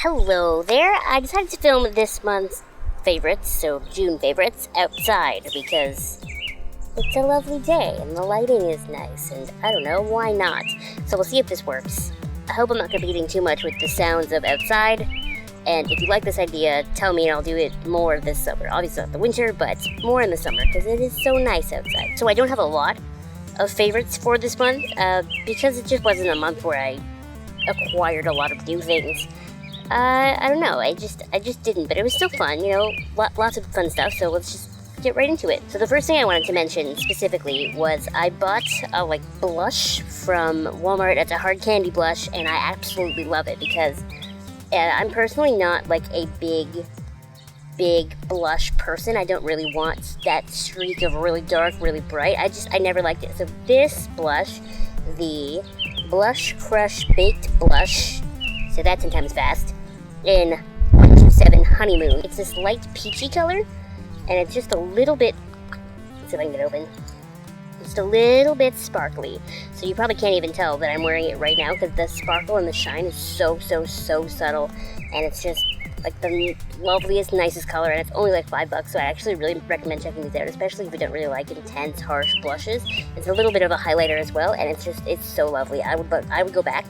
Hello there. I decided to film this month's favorites, so June favorites, outside because it's a lovely day and the lighting is nice and I don't know, why not? So we'll see if this works. I hope I'm not competing too much with the sounds of outside, and if you like this idea, tell me and I'll do it more this summer. Obviously not the winter, but more in the summer because it is so nice outside. So I don't have a lot of favorites for this month because it just wasn't a month where I acquired a lot of new things. I don't know, I just didn't, but it was still fun, you know, lots of fun stuff, so let's just get right into it. So the first thing I wanted to mention specifically was I bought a blush from Walmart. It's a hard candy blush, and I absolutely love it because I'm personally not like a big blush person. I don't really want that streak of really dark, really bright. I never liked it. So this blush, the Blush Crush Baked Blush, so that's 10 times fast, in 127 Honeymoon. It's this light peachy color, and it's just a little bit, let's see if I can get it open, just a little bit sparkly. So you probably can't even tell that I'm wearing it right now because the sparkle and the shine is so subtle, and it's just like the loveliest, nicest color, and it's only like $5, so I actually really recommend checking these out, especially if you don't really like intense, harsh blushes. It's a little bit of a highlighter as well, and it's so lovely. I would go back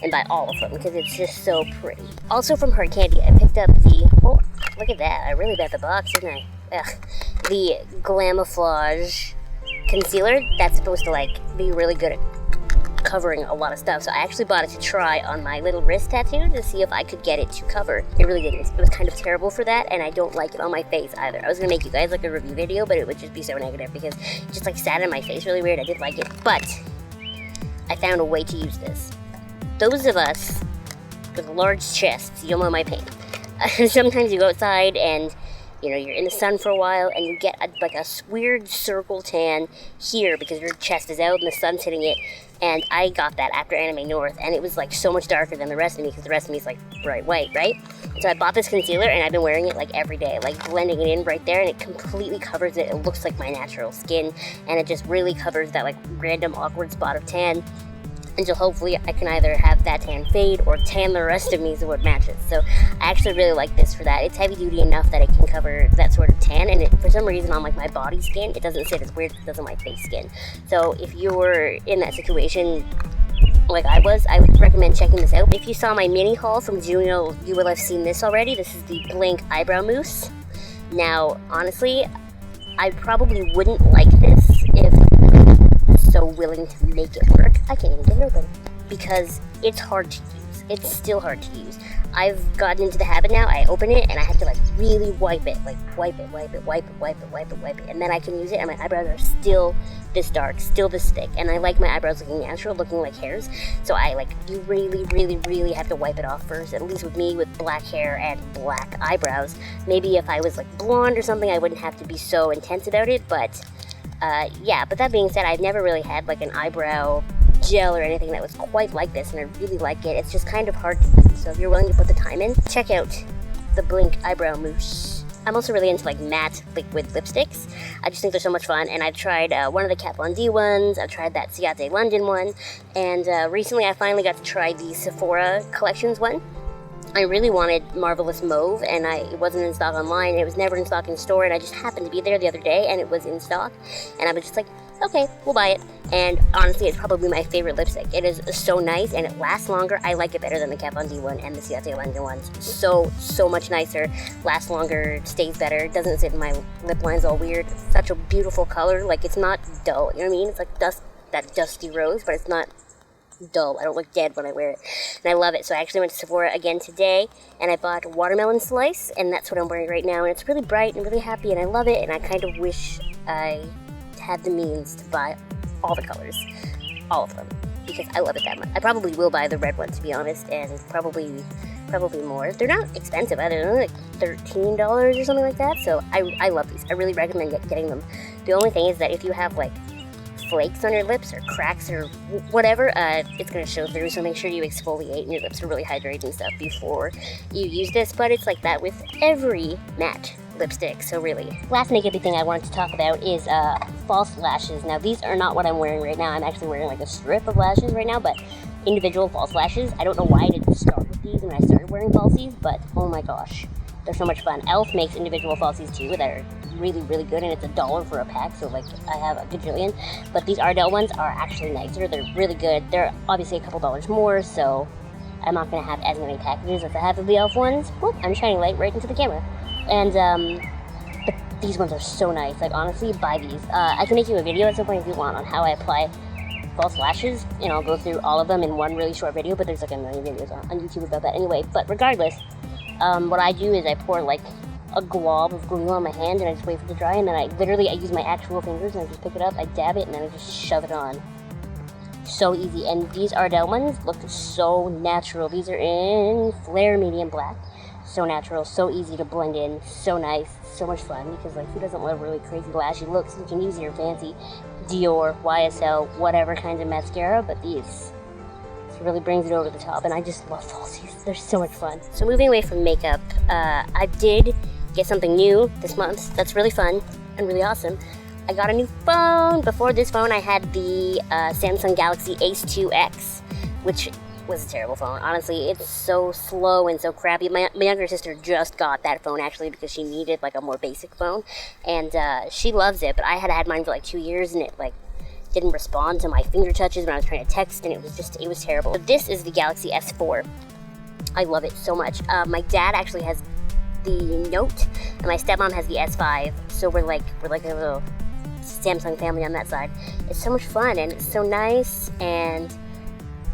and buy all of them because it's just so pretty. Also from Hard Candy, I picked up the, oh, look at that, I really bet the box, didn't I? Ugh. The Glamouflage concealer. That's supposed to be really good at covering a lot of stuff, so I actually bought it to try on my little wrist tattoo to see if I could get it to cover. It really didn't. It was kind of terrible for that, and I don't like it on my face either. I was gonna make you guys a review video, but it would just be so negative because it just sat in my face really weird. I didn't like it, but I found a way to use this. Those of us with large chests, you'll know my pain. Sometimes you go outside and you're in the sun for a while and you get a weird circle tan here because your chest is out and the sun's hitting it. And I got that after Anime North, and it was so much darker than the rest of me because the rest of me is bright white, right? So I bought this concealer and I've been wearing it every day, blending it in right there, and it completely covers it. It looks like my natural skin, and it just really covers that random awkward spot of tan until hopefully I can either have that tan fade or tan the rest of me so it matches. So I actually really like this for that. It's heavy duty enough that it can cover that sort of tan, and for some reason on my body skin, it doesn't sit as weird as it does on my face skin. So if you're in that situation like I was, I would recommend checking this out. If you saw my mini haul from June, you will have seen this already. This is the Blink Eyebrow Mousse. Now, honestly, I probably wouldn't like this if so willing to make it work. I can't even get it open because it's hard to use. It's still hard to use. I've gotten into the habit now. I open it and I have to really wipe it, wipe it, and then I can use it, and my eyebrows are still this dark, still this thick, and I like my eyebrows looking natural, looking like hairs. So you really have to wipe it off first. At least with me, with black hair and black eyebrows. Maybe if I was blonde or something, I wouldn't have to be so intense about it, but yeah, but that being said, I've never really had an eyebrow gel or anything that was quite like this, and I really like it. It's just kind of hard to use, so if you're willing to put the time in, check out the Blink Eyebrow Mousse. I'm also really into matte liquid lipsticks. I just think they're so much fun, and I've tried one of the Kat Von D ones, I've tried that Ciate London one, and recently I finally got to try the Sephora Collections one. I really wanted Marvelous Mauve, and it wasn't in stock online. It was never in stock in store, and I just happened to be there the other day, and it was in stock. And I was just okay, we'll buy it. And honestly, it's probably my favorite lipstick. It is so nice, and it lasts longer. I like it better than the Kat Von D one and the Ciate London ones. So much nicer, lasts longer, stays better, doesn't sit in my lip lines all weird. It's such a beautiful color. It's not dull, you know what I mean? It's that dusty rose, but it's not dull. I don't look dead when I wear it, and I love it. So I actually went to Sephora again today, and I bought Watermelon Slice, and that's what I'm wearing right now, and it's really bright and really happy, and I love it, and I kind of wish I had the means to buy all the colors, all of them, because I love it that much. I probably will buy the red one, to be honest, and probably more. They're not expensive either. They're only $13 or something like that, so I love these. I really recommend getting them. The only thing is that if you have flakes on your lips or cracks or whatever, it's going to show through, so make sure you exfoliate and your lips are really hydrated and stuff before you use this, but it's like that with every matte lipstick, so really. Last makeup thing I wanted to talk about is false lashes. Now these are not what I'm wearing right now. I'm actually wearing a strip of lashes right now, but individual false lashes. I don't know why I didn't start with these when I started wearing wearing falsies, but oh my gosh, they're so much fun. Elf makes individual falsies too that are really, really good, and it's $1 for a pack, so like I have a gajillion. But these Ardell ones are actually nicer. They're really good. They're obviously a couple dollars more, so I'm not going to have as many packages as I have of the Elf ones. Whoop, I'm shining light right into the camera. And but these ones are so nice. Like honestly, buy these. I can make you a video at some point if you want on how I apply false lashes, and I'll go through all of them in one really short video, but there's like a million videos on YouTube about that anyway. But regardless, what I do is I pour like a glob of glue on my hand and I just wait for it to dry, and then I use my actual fingers and I just pick it up, I dab it, and then I just shove it on. So easy. And these Ardell ones look so natural. These are in Flare Medium Black. So natural, so easy to blend in, so nice, so much fun, because like who doesn't love really crazy lashy looks? You can use your fancy Dior, YSL, whatever kinds of mascara, but these really brings it over the top, and I just love falsies. They're so much fun. So moving away from makeup, I did get something new this month that's really fun and really awesome. I got a new phone. Before this phone, I had the Samsung Galaxy Ace 2X, which was a terrible phone. Honestly, it's so slow and so crappy. My younger sister just got that phone actually because she needed like a more basic phone, and she loves it, but I had mine for like 2 years, and it like didn't respond to my finger touches when I was trying to text, and it was terrible. But this is the Galaxy S4. I love it so much. My dad actually has the Note, and my stepmom has the S5, so we're like a little Samsung family on that side. It's so much fun, and it's so nice, and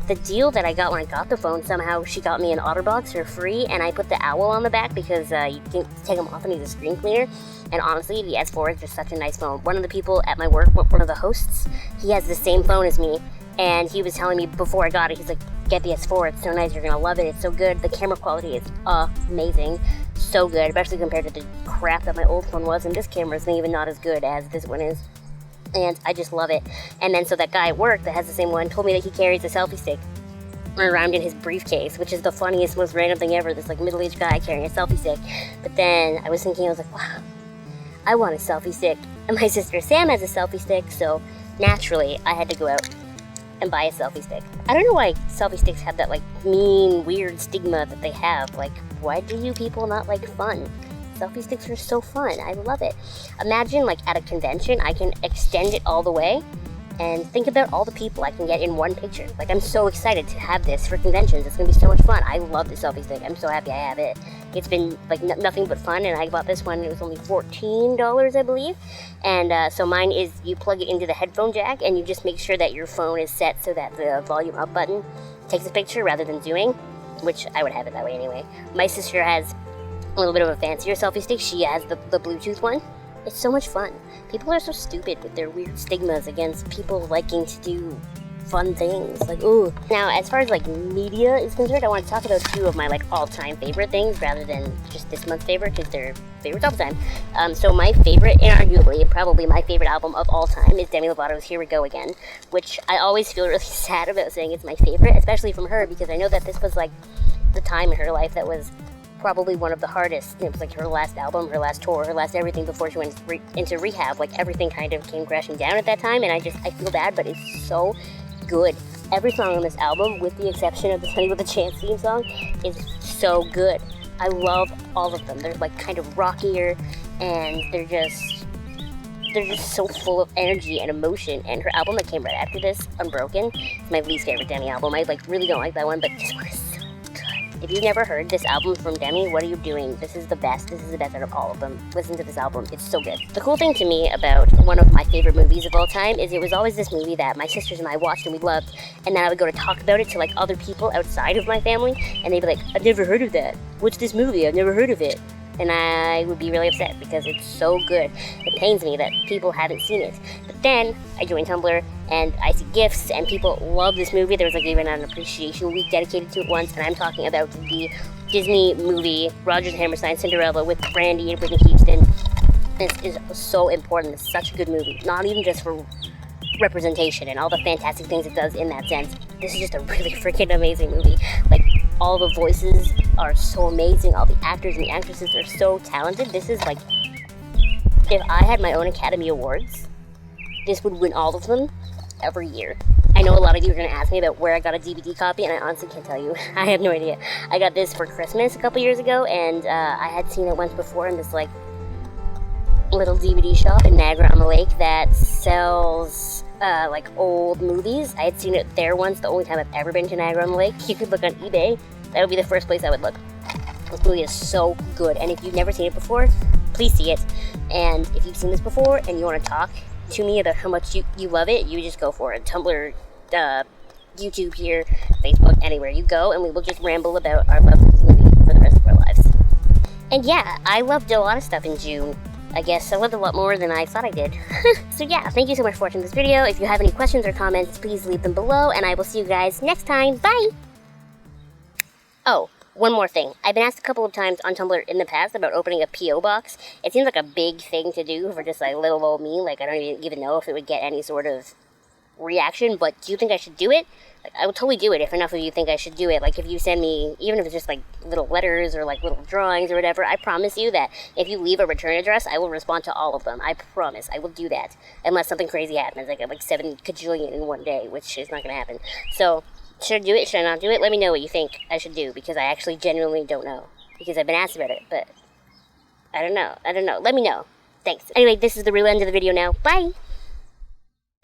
the deal that I got when I got the phone, somehow she got me an OtterBox for free, and I put the owl on the back because you can take them off and use a screen cleaner. And honestly, the S4 is just such a nice phone. One of the people at my work, one of the hosts, he has the same phone as me, and he was telling me before I got it, he's like, get the S4, it's so nice, you're gonna love it, it's so good. The camera quality is amazing, so good, especially compared to the crap that my old phone was, and this camera isn't even not as good as this one is. And I just love it. And then so that guy at work that has the same one told me that he carries a selfie stick around in his briefcase, which is the funniest, most random thing ever, this like middle-aged guy carrying a selfie stick. But then I was thinking, I was like, wow, I want a selfie stick. And my sister Sam has a selfie stick, so naturally I had to go out and buy a selfie stick. I don't know why selfie sticks have that like mean, weird stigma that they have. Like, why do you people not like fun? Selfie sticks are so fun. I love it. Imagine like at a convention, I can extend it all the way and think about all the people I can get in one picture. Like, I'm so excited to have this for conventions. It's gonna be so much fun. I love the selfie stick. I'm so happy I have it. It's been like nothing but fun, and I bought this one. It was only $14, I believe. And so mine is, you plug it into the headphone jack, and you just make sure that your phone is set so that the volume up button takes a picture rather than zooming, which I would have it that way anyway. My sister has a little bit of a fancier selfie stick. She has the Bluetooth one. It's so much fun. People are so stupid with their weird stigmas against people liking to do fun things. Like, ooh. Now, as far as like media is concerned, I want to talk about two of my like all-time favorite things rather than just this month's favorite, because they're favorites all the time. So my favorite, and arguably probably my favorite album of all time, is Demi Lovato's Here We Go Again, which I always feel really sad about saying it's my favorite, especially from her, because I know that this was like the time in her life that was probably one of the hardest. It was like her last album, her last tour, her last everything before she went into rehab. Like, everything kind of came crashing down at that time, and I feel bad, but it's so good. Every song on this album, with the exception of the Sunny with a Chance theme song, is so good. I love all of them. They're like kind of rockier, and they're just so full of energy and emotion. And her album that came right after this, Unbroken, is my least favorite Demi album. I like really don't like that one, but this one is so good. If you've never heard this album from Demi, what are you doing? This is the best. This is the best out of all of them. Listen to this album. It's so good. The cool thing to me about one of my favorite movies of all time is it was always this movie that my sisters and I watched and we loved, and then I would go to talk about it to like other people outside of my family, and they'd be like, I've never heard of that. What's this movie? I've never heard of it. And I would be really upset because it's so good. It pains me that people haven't seen it. But then I joined Tumblr and I see GIFs and people love this movie. There was like even an appreciation week dedicated to it once, and I'm talking about the Disney movie Rodgers and Hammerstein Cinderella with Brandy and Whitney Houston. This is so important. It's such a good movie. Not even just for representation and all the fantastic things it does in that sense. This is just a really freaking amazing movie. Like, all the voices are so amazing. All the actors and the actresses are so talented. This is like, if I had my own Academy Awards, this would win all of them every year. I know a lot of you are going to ask me about where I got a DVD copy, and I honestly can't tell you. I have no idea. I got this for Christmas a couple years ago, and I had seen it once before in this, like, little DVD shop in Niagara-on-the-Lake that sells, like, old movies. I had seen it there once, the only time I've ever been to Niagara-on-the-Lake. You could look on eBay. That would be the first place I would look. This movie is so good, and if you've never seen it before, please see it. And if you've seen this before and you want to talk to me about how much you love it, you just go for it. Tumblr, YouTube here, Facebook, anywhere you go, and we will just ramble about our love for this movie for the rest of our lives. And yeah, I loved a lot of stuff in June. I guess I loved a lot more than I thought I did. So yeah, thank you so much for watching this video. If you have any questions or comments, please leave them below, and I will see you guys next time. Bye! Oh, one more thing. I've been asked a couple of times on Tumblr in the past about opening a P.O. box. It seems like a big thing to do for just like little old me. Like, I don't even know if it would get any sort of reaction, but do you think I should do it? Like, I would totally do it if enough of you think I should do it. Like, if you send me, even if it's just like little letters or like little drawings or whatever, I promise you that if you leave a return address, I will respond to all of them. I promise. I will do that. Unless something crazy happens, like 7 kajillion in one day, which is not going to happen. So, should I do it? Should I not do it? Let me know what you think I should do, because I actually genuinely don't know. Because I've been asked about it, but I don't know. Let me know. Thanks. Anyway, this is the real end of the video now. Bye!